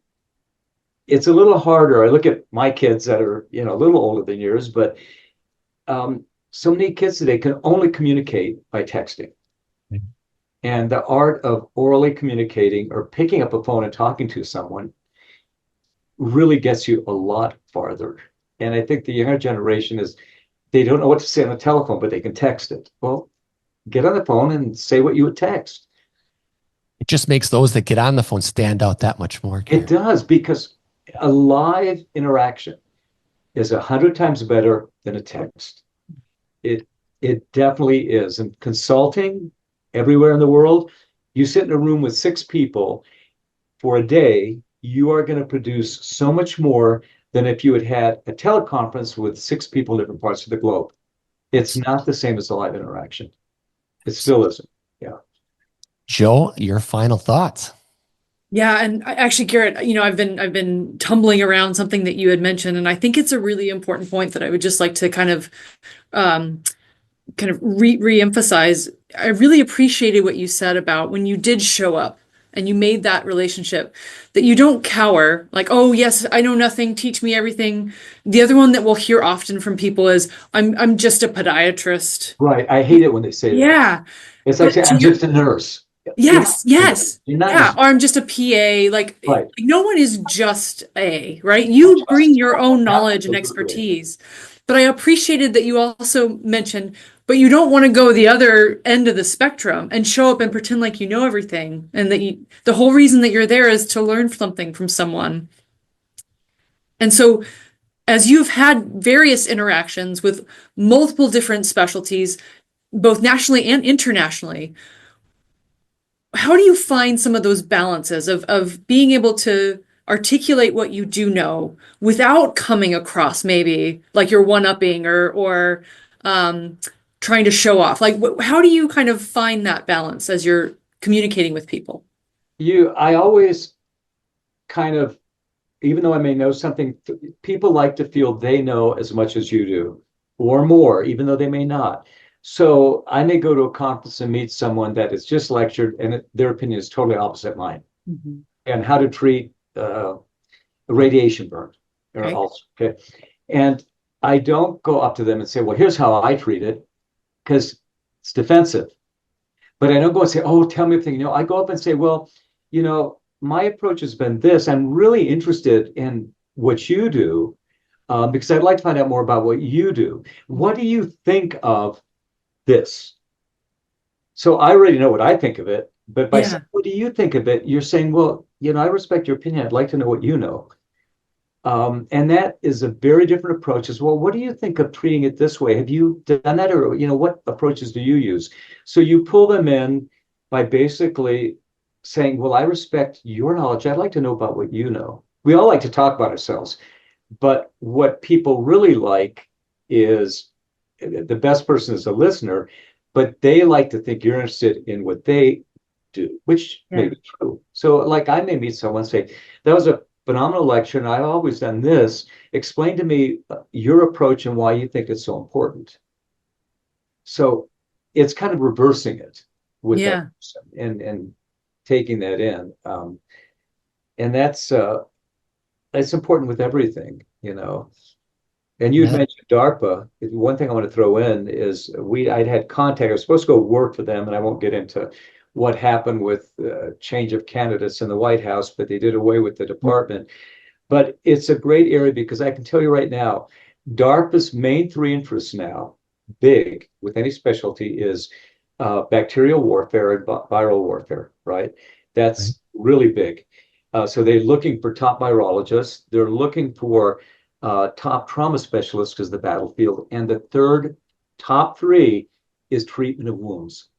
it's a little harder. I look at my kids that are, a little older than yours, but so many kids today can only communicate by texting. Mm-hmm. And the art of orally communicating or picking up a phone and talking to someone really gets you a lot farther. And I think the younger generation they don't know what to say on the telephone, but they can text it. Well, get on the phone and say what you would text. It just makes those that get on the phone stand out that much more. It does, because a live interaction is 100 times better than a text. It definitely is. And consulting everywhere in the world, you sit in a room with 6 people for a day, you are going to produce so much more than if you had a teleconference with 6 people in different parts of the globe. It's not the same as a live interaction. It still isn't. Yeah. Joe, your final thoughts. Yeah, and actually, Gerit, I've been tumbling around something that you had mentioned, and I think it's a really important point that I would just like to kind of re-emphasize. I really appreciated what you said about when you did show up and you made that relationship, that you don't cower, like, oh yes, I know nothing, teach me everything. The other one that we'll hear often from people is, I'm just a podiatrist. Right. I hate it when they say that. Yeah. It's like, But I'm just a nurse. yes, yes. You're not Yeah, just, or I'm just a PA. right. No one is just a, right? You bring your own knowledge and Absolutely. expertise. But I appreciated that you also mentioned, but you don't want to go the other end of the spectrum and show up and pretend like you know everything, and that the whole reason that you're there is to learn something from someone. And so, as you've had various interactions with multiple different specialties, both nationally and internationally, how do you find some of those balances of being able to articulate what you do know without coming across maybe like you're one-upping or trying to show off? Like, how do you kind of find that balance as you're communicating with people? I always kind of, even though I may know something, people like to feel they know as much as you do or more, even though they may not. So I may go to a conference and meet someone that is just lectured and their opinion is totally opposite mine. Mm-hmm. And how to treat a radiation burn or Okay. ulcer. Okay. And I don't go up to them and say, well, here's how I treat it, because it's defensive. But I don't go and say, oh, tell me everything. I go up and say, well, my approach has been this. I'm really interested in what you do, because I'd like to find out more about what you do. What do you think of this? So I already know what I think of it, but by saying, what do you think of it? You're saying, well, I respect your opinion. I'd like to know what you know. And that is a very different approach as well. What do you think of treating it this way? Have you done that? Or, what approaches do you use? So you pull them in by basically saying, well, I respect your knowledge. I'd like to know about what you know. We all like to talk about ourselves, but what people really like is the best person is a listener, but they like to think you're interested in what they do, which may be true. So like I may meet someone and say, that was a phenomenal lecture, and I've always done this. Explain to me your approach and why you think it's so important. So it's kind of reversing it with that person and taking that in. And that's important with everything, And you had mentioned DARPA. One thing I want to throw in is I'd had contact. I was supposed to go work for them, and I won't get into what happened with change of candidates in the White House, but they did away with the department. But it's a great area because I can tell you right now, DARPA's main three interests now, big with any specialty, is bacterial warfare and viral warfare, right? That's really big. So they're looking for top virologists. They're looking for top trauma specialists because the battlefield. And the third top three is treatment of wounds.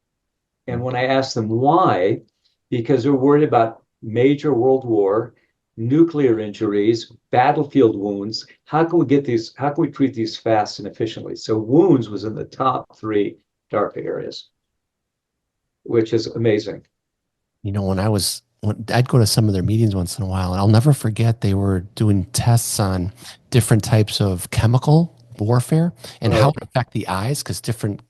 And when I asked them why, because they're worried about major world war, nuclear injuries, battlefield wounds. How can we treat these fast and efficiently? So wounds was in the top three DARPA areas, which is amazing. When I'd go to some of their meetings once in a while, and I'll never forget they were doing tests on different types of chemical warfare and how it affect the eyes, because different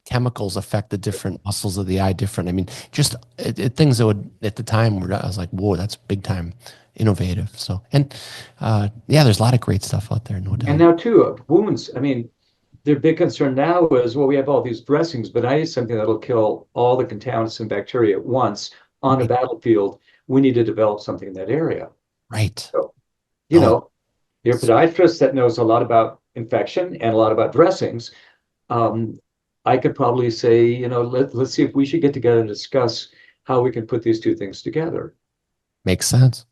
chemicals affect the different muscles of the eye different. I mean, just things that would at the time I was like, whoa, that's big time innovative. So, and there's a lot of great stuff out there, no doubt. And now too, wounds. I mean, their big concern now is, well, we have all these dressings, but I need something that'll kill all the contaminants and bacteria at once on the battlefield. We need to develop something in that area. Right. So, you're a podiatrist that knows a lot about infection and a lot about dressings. I could probably say, let's see if we should get together and discuss how we can put these two things together. Makes sense.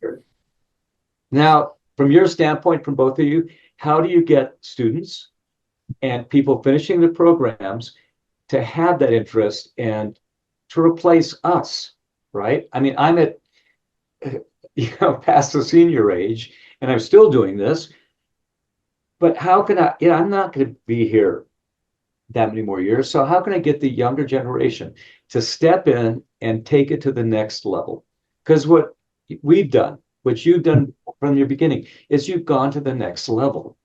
Now, from your standpoint, from both of you, how do you get students and people finishing the programs to have that interest and to replace us, right? I mean, I'm at, past the senior age, and I'm still doing this, but how can I'm not going to be here that many more years. So how can I get the younger generation to step in and take it to the next level? Because what we've done, what you've done from your beginning, is you've gone to the next level.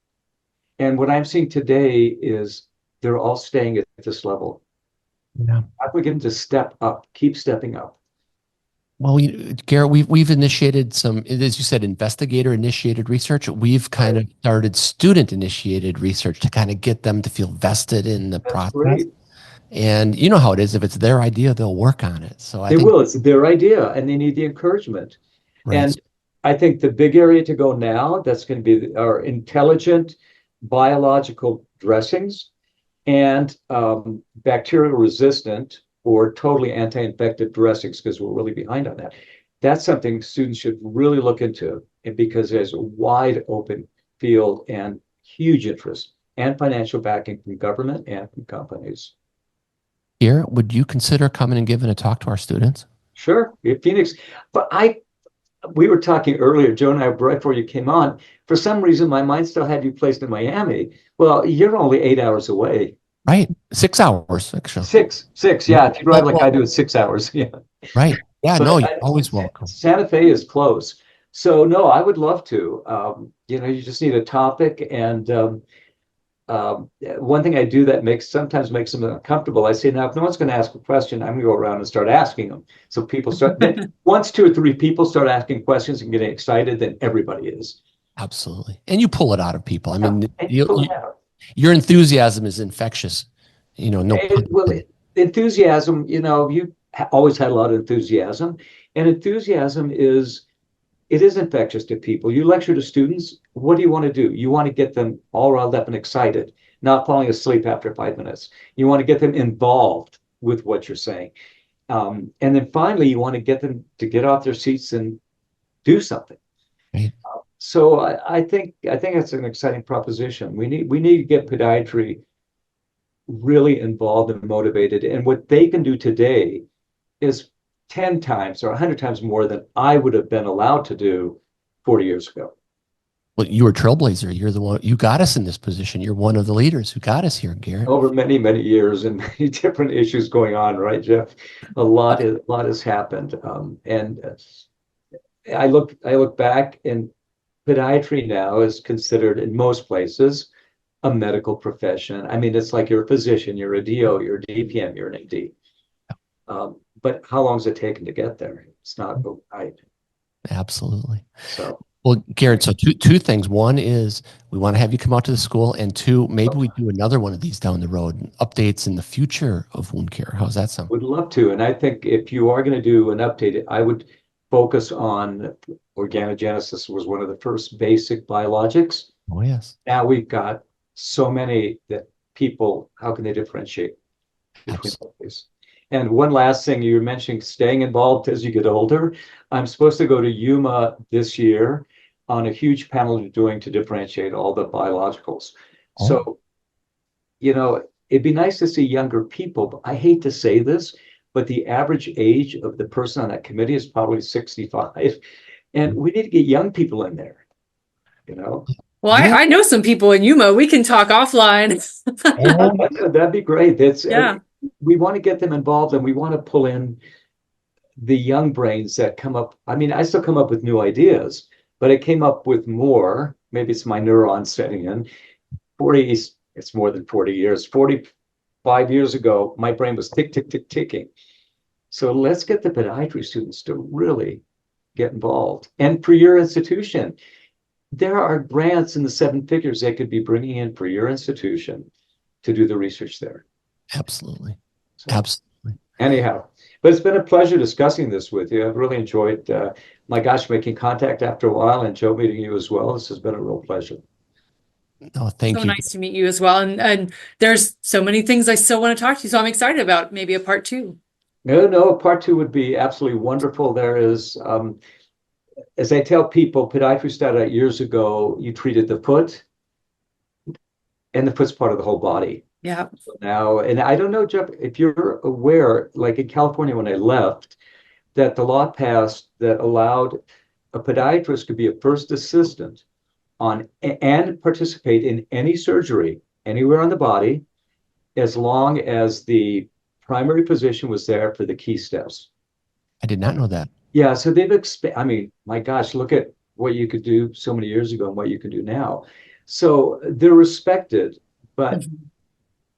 And what I'm seeing today is they're all staying at this level. Yeah. How can we get them to step up, keep stepping up? Well, Garrett, we've initiated some, as you said, investigator-initiated research. We've kind of started student-initiated research to kind of get them to feel vested in the That's process. great. And you know how it is. If it's their idea, they'll work on it. So I They think, will. It's their idea, and they need the encouragement. right. And I think the big area to go now, that's going to be our intelligent biological dressings and bacterial resistant or totally anti-infective dressings, because we're really behind on that. That's something students should really look into, and because there's a wide open field and huge interest and financial backing from government and from companies. Garrett, would you consider coming and giving a talk to our students? Sure, Phoenix. But we were talking earlier, Joe and I, right before you came on. For some reason, my mind still had you placed in Miami. Well, you're only 8 hours away. Right. 6 hours, actually. Six. Yeah, if you drive like I do, it's 6 hours. Yeah. Right. Yeah, But no, you're always welcome. Santa Fe is close. So no, I would love to. You just need a topic. And one thing I do that sometimes makes them uncomfortable. I say, now, if no one's going to ask a question, I'm going to go around and start asking them. So people start, once 2 or 3 people start asking questions and getting excited, then everybody is. Absolutely. And you pull it out of people. I mean, Pull it out. your enthusiasm is infectious. No. Enthusiasm, you always had a lot of enthusiasm, and enthusiasm is infectious to people. You lecture to students, what do you want to do? You want to get them all riled up and excited, not falling asleep after 5 minutes. You want to get them involved with what you're saying. And then finally, you want to get them to get off their seats and do something. Right. So I think it's an exciting proposition. We need to get podiatry really involved and motivated. And what they can do today is 10 times or 100 times more than I would have been allowed to do 40 years ago. Well, you were a trailblazer. You're the one, you got us in this position. You're one of the leaders who got us here, Garrett. Over many, many years and many different issues going on, right, Jeff? A lot has happened. And I look back, and podiatry now is considered in most places a medical profession. I mean, it's like you're a physician, you're a DO, you're a DPM, you're an AD. But how long has it taken to get there? It's not overnight. Absolutely. So, well, Garrett, so two things. One is we want to have you come out to the school, and two, maybe we do another one of these down the road, updates in the future of wound care. How's that sound? Would love to. And I think if you are going to do an update, I would focus on organogenesis. Was one of the first basic biologics. Oh, yes. Now we've got so many that people, how can they differentiate between these? And one last thing, you were mentioning staying involved as you get older. I'm supposed to go to Yuma this year on a huge panel they're doing to differentiate all the biologicals. Oh. So, it'd be nice to see younger people, but I hate to say this, but the average age of the person on that committee is probably 65. And we need to get young people in there, Well, I know some people in Yuma. We can talk offline. That'd be great. Yeah. We want to get them involved, and we want to pull in the young brains that come up. I mean, I still come up with new ideas, but I came up with more. Maybe it's my neurons setting in. It's more than 40 years. 45 years ago, my brain was tick, tick, tick, ticking. So let's get the podiatry students to really get involved. And for your institution, there are grants in the 7 figures they could be bringing in for your institution to do the research there. Absolutely. So, absolutely. Anyhow, but it's been a pleasure discussing this with you. I've really enjoyed, making contact after a while, and Joe meeting you as well. This has been a real pleasure. Oh, thank you. So nice to meet you as well. And there's so many things I still want to talk to you. So I'm excited about maybe a part 2. No, part 2 would be absolutely wonderful. There is, as I tell people, podiatry started out years ago. You treated the foot, and the foot's part of the whole body. Yeah. Now, and I don't know, Jeff, if you're aware, like in California when I left, that the law passed that allowed a podiatrist to be a first assistant on and participate in any surgery anywhere on the body, as long as the primary physician was there for the key steps. I did not know that. Yeah, so they've I mean, my gosh, look at what you could do so many years ago and what you can do now. So they're respected, but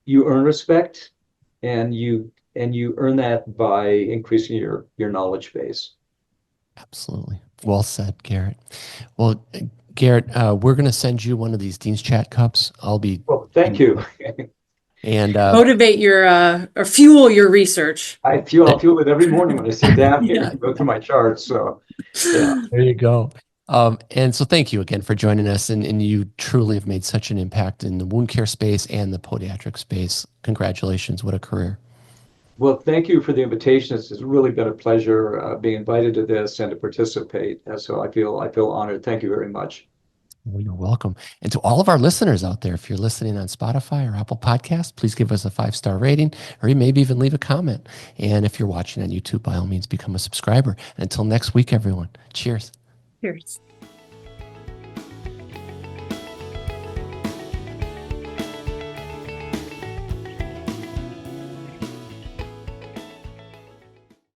you earn respect, and you earn that by increasing your knowledge base. Absolutely. Well said, Gerit. Well, Gerit, we're going to send you one of these Dean's Chat cups. I'll be. Well, thank you. And Motivate your or fuel your research. I feel it every morning when I sit down here and go through my charts. So, yeah. there you go. And so thank you again for joining us. And you truly have made such an impact in the wound care space and the podiatric space. Congratulations. What a career. Well, thank you for the invitation. It's really been a pleasure being invited to this and to participate. So I feel honored. Thank you very much. Well, you're welcome. And to all of our listeners out there, if you're listening on Spotify or Apple Podcasts, please give us a 5-star rating, or you maybe even leave a comment. And if you're watching on YouTube, by all means, become a subscriber. And until next week, everyone, cheers. Cheers.